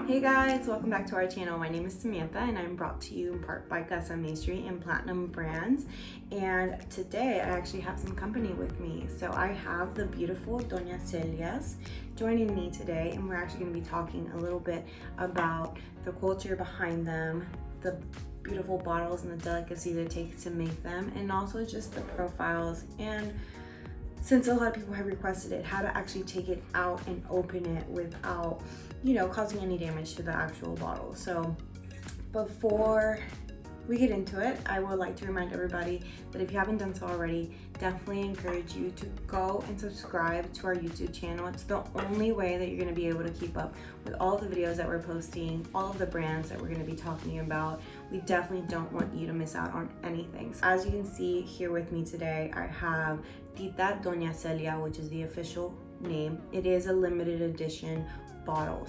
Hey guys, welcome back to our channel. My name is Samantha and I'm brought to you in part by Casa Maestri and Platinum Brands. And today I actually have some company with me. So I have the beautiful Doña Celia's joining me today, and we're actually going to be talking a little bit about the culture behind them, the beautiful bottles and the delicacy that it takes to make them, and also just the profiles, and since a lot of people have requested it, how to actually take it out and open it without, causing any damage to the actual bottle. So before we get into it, I would like to remind everybody that if you haven't done so already, definitely encourage you to go and subscribe to our YouTube channel. It's the only way that you're going to be able to keep up with all of the videos that we're posting, all of the brands that we're going to be talking about. We definitely don't want you to miss out on anything. So as you can see here with me today, I have Tita Doña Celia, which is the official name. It is a limited edition bottle.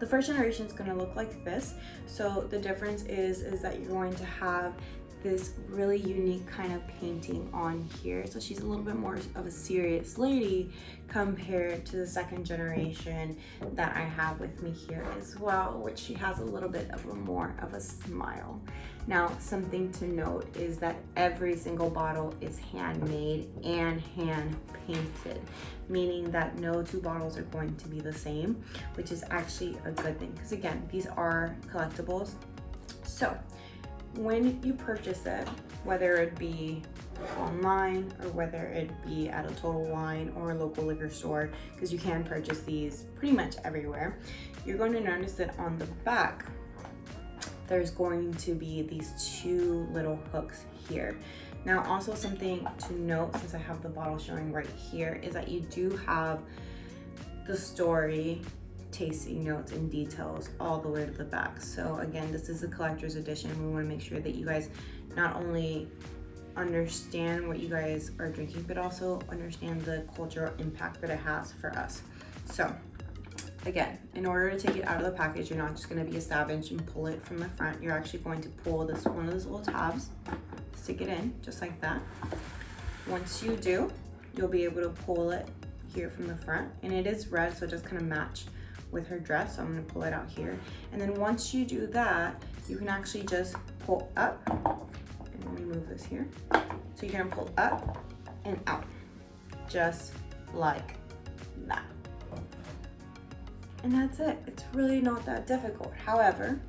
The first generation is going to look like this. So the difference is that you're going to have this really unique kind of painting on here. So she's a little bit more of a serious lady compared to the second generation that I have with me here as well, which she has a little bit of a more of a smile. Now, something to note is that every single bottle is handmade and hand painted, meaning that no two bottles are going to be the same, which is actually a good thing because again, these are collectibles. So when you purchase it, whether it be online or whether it be at a Total Wine or a local liquor store, because you can purchase these pretty much everywhere, you're going to notice that on the back there's going to be these two little hooks here. Now, also something to note, since I have the bottle showing right here, is that you do have the story, tasting notes, and details all the way to the back. So again, this is a collector's edition. We want to make sure that you guys not only understand what you guys are drinking, but also understand the cultural impact that it has for us. So again, in order to take it out of the package, you're not just going to be a savage and pull it from the front. You're actually going to pull this one of those little tabs, stick it in just like that. Once you do, you'll be able to pull it here from the front, and it is red, so it does kind of match with her dress. So I'm going to pull it out here, and then once you do that, you can actually just pull up, and let me move this here. So you're going to pull up and out just like that. And that's it. It's really not that difficult. However,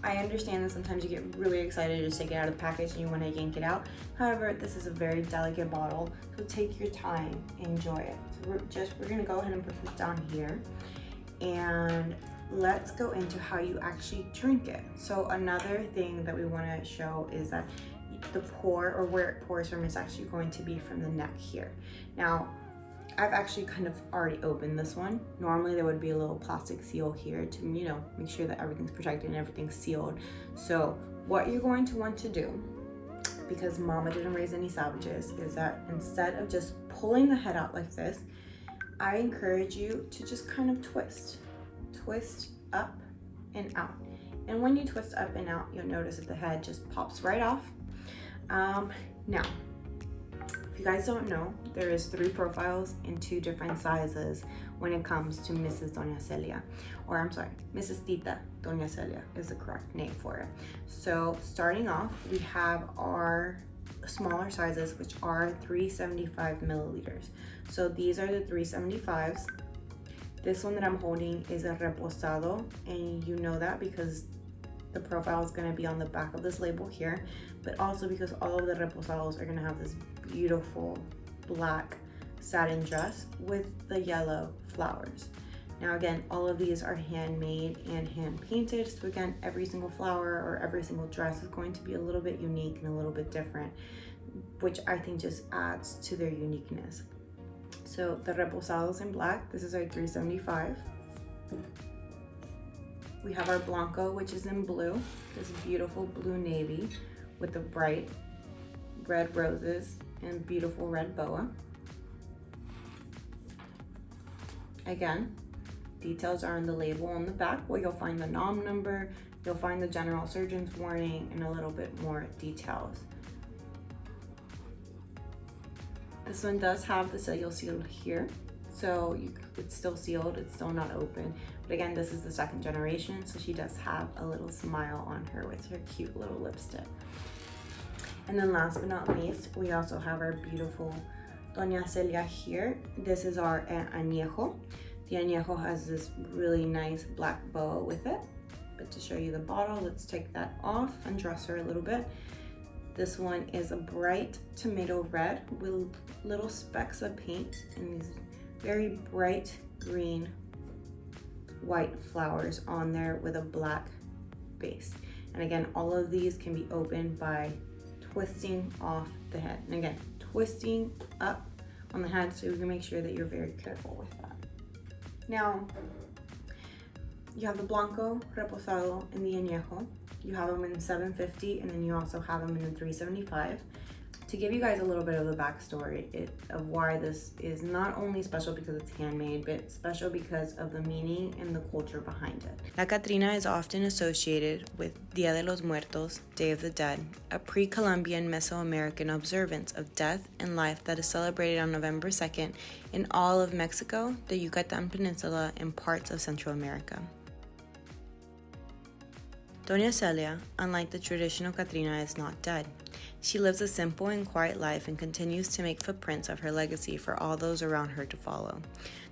I understand that sometimes you get really excited to just take it out of the package and you want to yank it out. However, this is a very delicate bottle, so take your time, enjoy it. So we're gonna go ahead and put this down here, and let's go into how you actually drink it. So another thing that we want to show is that the pour, or where it pours from, is actually going to be from the neck here. Now, I've actually kind of already opened this one. Normally there would be a little plastic seal here to, make sure that everything's protected and everything's sealed. So what you're going to want to do, because mama didn't raise any savages, is that instead of just pulling the head out like this, I encourage you to just kind of twist up and out. And when you twist up and out, you'll notice that the head just pops right off. Now, if you guys don't know, there is 3 profiles in 2 different sizes when it comes to Mrs. Doña Celia, or I'm sorry, Mrs. Tita Doña Celia is the correct name for it. So starting off, we have our smaller sizes, which are 375 milliliters. So these are the 375s. This one that I'm holding is a reposado, and you know that because the profile is going to be on the back of this label here, but also because all of the reposados are going to have this beautiful black satin dress with the yellow flowers. Now again, all of these are handmade and hand painted, so again, every single flower or every single dress is going to be a little bit unique and a little bit different, which I think just adds to their uniqueness. So the reposados in black, this is our 375. We have our Blanco, which is in blue, this beautiful blue navy with the bright red roses and beautiful red boa. Again, details are on the label on the back, where you'll find the nom number, you'll find the general surgeon's warning, and a little bit more details. This one does have the cellulose seal here. So it's still sealed, it's still not open. But again, this is the second generation, so she does have a little smile on her with her cute little lipstick. And then last but not least, we also have our beautiful Doña Celia here. This is our añejo. The añejo has this really nice black boa with it. But to show you the bottle, let's take that off and dress her a little bit. This one is a bright tomato red with little specks of paint and these very bright green white flowers on there with a black base. And again, all of these can be opened by twisting off the head. And again, twisting up on the head, so you can make sure that you're very careful with that. Now, you have the Blanco, Reposado, and the Añejo. You have them in 750, and then you also have them in the 375. To give you guys a little bit of the backstory of why this is not only special because it's handmade, but special because of the meaning and the culture behind it. La Catrina is often associated with Dia de los Muertos, Day of the Dead, a pre-Columbian Mesoamerican observance of death and life that is celebrated on November 2nd in all of Mexico, the Yucatan Peninsula, and parts of Central America. Doña Celia, unlike the traditional Catrina, is not dead. She lives a simple and quiet life and continues to make footprints of her legacy for all those around her to follow.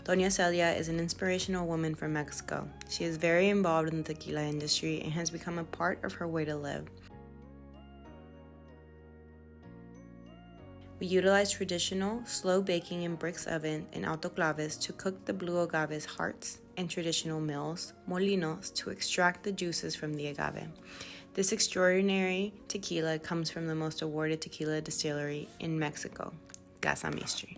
Doña Celia is an inspirational woman from Mexico. She is very involved in the tequila industry and has become a part of her way to live. We utilize traditional, slow baking in bricks oven and autoclaves to cook the blue agave's hearts and traditional mills, molinos, to extract the juices from the agave. This extraordinary tequila comes from the most awarded tequila distillery in Mexico, Casa Maestri.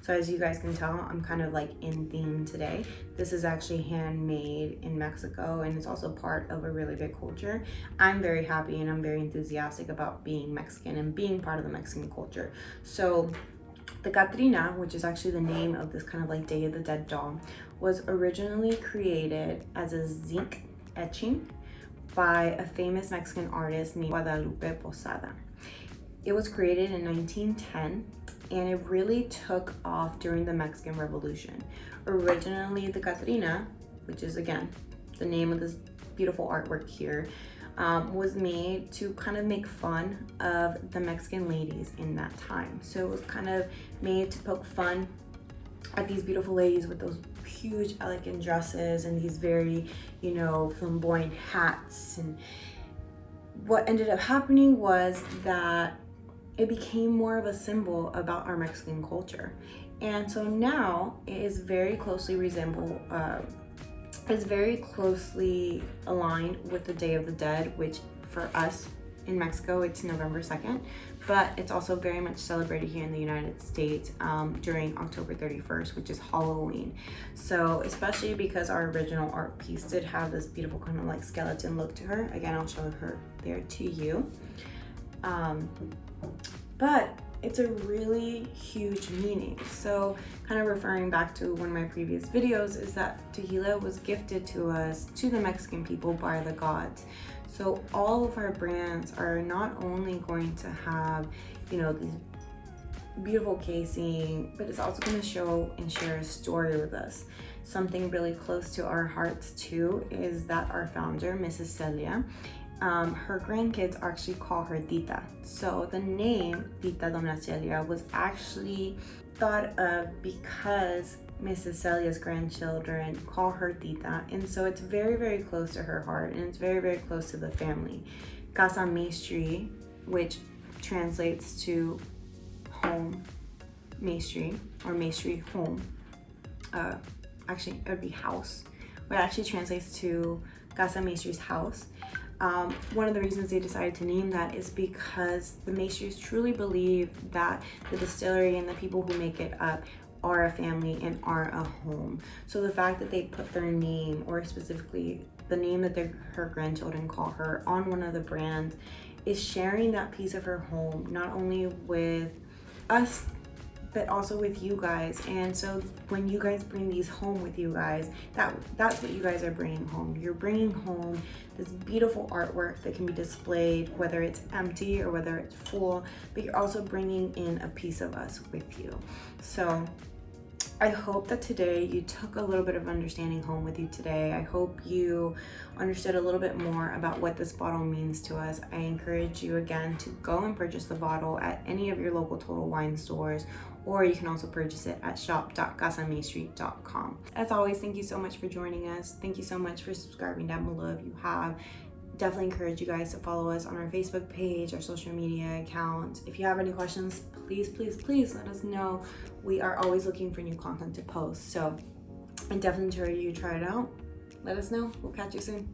So as you guys can tell, I'm kind of like in theme today. This is actually handmade in Mexico, and it's also part of a really big culture. I'm very happy and I'm very enthusiastic about being Mexican and being part of the Mexican culture. So the Catrina, which is actually the name of this kind of like Day of the Dead doll, was originally created as a zinc etching by a famous Mexican artist named Guadalupe Posada. It was created in 1910, and it really took off during the Mexican Revolution. Originally, the Catrina, which is again the name of this beautiful artwork here, was made to kind of make fun of the Mexican ladies in that time. So it was kind of made to poke fun at these beautiful ladies with those huge elegant dresses and these very, flamboyant hats. And what ended up happening was that it became more of a symbol about our Mexican culture. And so now it is very closely aligned with the Day of the Dead, which for us in Mexico, it's November 2nd, but it's also very much celebrated here in the United States during October 31st, which is Halloween. So especially because our original art piece did have this beautiful kind of like skeleton look to her. Again, I'll show her there to you. But it's a really huge meaning. So kind of referring back to one of my previous videos is that tequila was gifted to us, to the Mexican people, by the gods. So all of our brands are not only going to have, these beautiful casing, but it's also going to show and share a story with us. Something really close to our hearts too is that our founder, Mrs. Celia, her grandkids actually call her Tita. So the name Tita Doña Celia was actually thought of because Mrs. Celia's grandchildren call her Tita, and so it's very, very close to her heart, and it's very, very close to the family. Casa Maestri, which translates to home, Maestri, or Maestri home. Actually, it would be house. What actually translates to Casa Maestri's house. One of the reasons they decided to name that is because the Maestris truly believe that the distillery and the people who make it up are a family and are a home. So the fact that they put their name, or specifically the name that her grandchildren call her, on one of the brands is sharing that piece of her home, not only with us, but also with you guys. And so when you guys bring these home with you guys, that's what you guys are bringing home. You're bringing home this beautiful artwork that can be displayed, whether it's empty or whether it's full, but you're also bringing in a piece of us with you. So I hope that today you took a little bit of understanding home with you today. I hope you understood a little bit more about what this bottle means to us. I encourage you again to go and purchase the bottle at any of your local Total Wine stores, or you can also purchase it at shop.casamastry.com. As always, thank you so much for joining us. Thank you so much for subscribing down below if you have. Definitely encourage you guys to follow us on our Facebook page, our social media account. If you have any questions, please let us know. We are always looking for new content to post. So I definitely encourage you to try it out. Let us know. We'll catch you soon.